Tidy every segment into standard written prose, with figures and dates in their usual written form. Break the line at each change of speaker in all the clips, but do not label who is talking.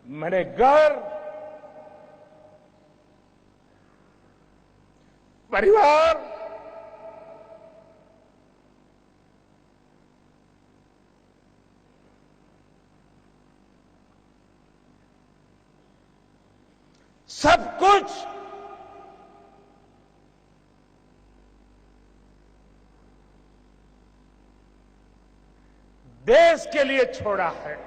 मेरे घर, परिवार, सब कुछ देश के लिए छोड़ा है।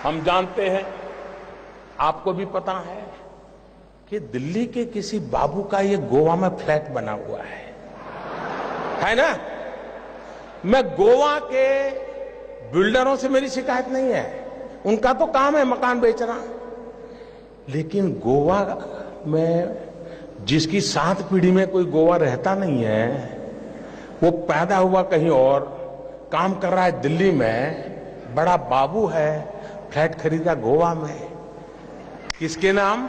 हम जानते हैं, आपको भी पता है कि दिल्ली के किसी बाबू का ये गोवा में फ्लैट बना हुआ है ना? मैं गोवा के बिल्डरों से मेरी शिकायत नहीं है, उनका तो काम है मकान बेचना, लेकिन गोवा में जिसकी 7 पीढ़ी में कोई गोवा रहता नहीं है, वो पैदा हुआ कहीं और, काम कर रहा है दिल्ली में, बड़ा बाबू है, फ्लैट खरीदा गोवा में। किसके नाम?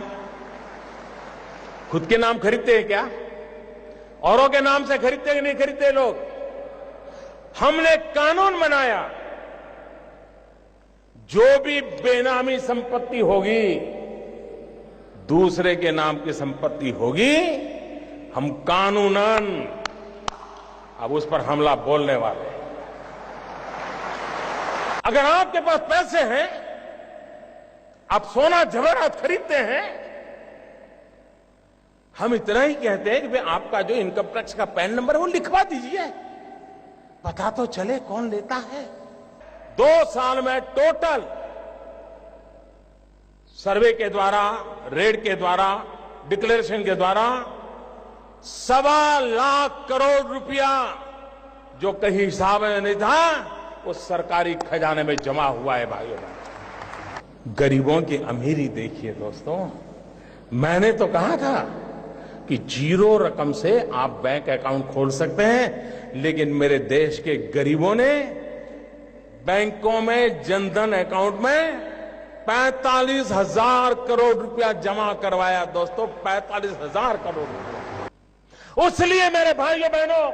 खुद के नाम खरीदते हैं क्या? औरों के नाम से खरीदते कि नहीं खरीदते लोग? हमने कानून बनाया, जो भी बेनामी संपत्ति होगी, दूसरे के नाम की संपत्ति होगी, हम कानूनन अब उस पर हमला बोलने वाले। अगर आपके पास पैसे हैं, आप सोना जवाहरात खरीदते हैं, हम इतना ही कहते हैं कि भाई आपका जो इनकम टैक्स का पैन नंबर है वो लिखवा दीजिए, पता तो चले कौन लेता है। 2 साल में टोटल सर्वे के द्वारा, रेड के द्वारा, डिक्लेरेशन के द्वारा 1.25 लाख करोड़ रुपया जो कहीं हिसाब में नहीं था, वो सरकारी खजाने में जमा हुआ है। भाइयों बहनों, गरीबों की अमीरी देखिए दोस्तों। मैंने तो कहा था कि 0 रकम से आप बैंक अकाउंट खोल सकते हैं, लेकिन मेरे देश के गरीबों ने बैंकों में जनधन अकाउंट में 45,000 करोड़ रुपया जमा करवाया दोस्तों, 45,000 करोड़ रुपया। उसलिए मेरे भाइयों बहनों,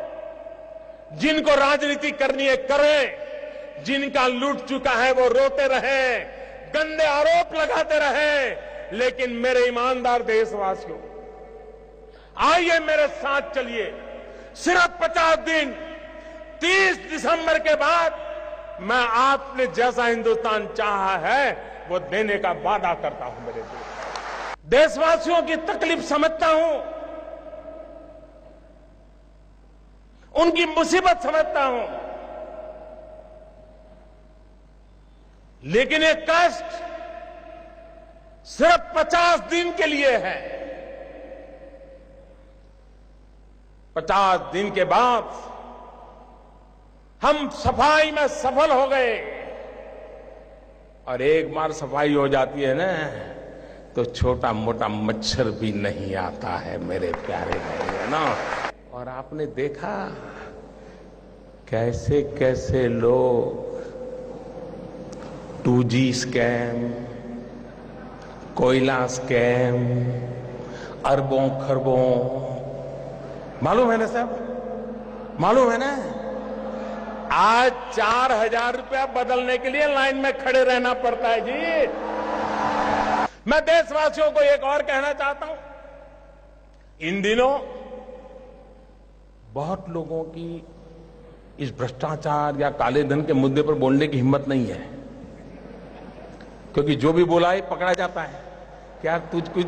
जिनको राजनीति करनी है करें, जिनका लूट चुका है वो रोते रहे, गंदे आरोप लगाते रहे, लेकिन मेरे ईमानदार देशवासियों, आइए मेरे साथ चलिए। सिर्फ 50 दिन, 30 दिसंबर के बाद मैं आपने जैसा हिंदुस्तान चाहा है वो देने का वादा करता हूं। मेरे देशवासियों की तकलीफ समझता हूं, उनकी मुसीबत समझता हूं, लेकिन ये कष्ट सिर्फ 50 दिन के लिए है। 50 दिन के बाद हम सफाई में सफल हो गए, और एक बार सफाई हो जाती है ना, तो छोटा मोटा मच्छर भी नहीं आता है मेरे प्यारे भाई, है ना? और आपने देखा कैसे कैसे लोग 2G स्कैम, कोयला स्कैम, अरबों खरबों, मालूम है ना सब? मालूम है ना? आज 4,000 रुपया बदलने के लिए लाइन में खड़े रहना पड़ता है जी। मैं देशवासियों को एक और कहना चाहता हूं, इन दिनों बहुत लोगों की इस भ्रष्टाचार या काले धन के मुद्दे पर बोलने की हिम्मत नहीं है, क्योंकि जो भी बोला है पकड़ा जाता है। क्या तुझ कुछ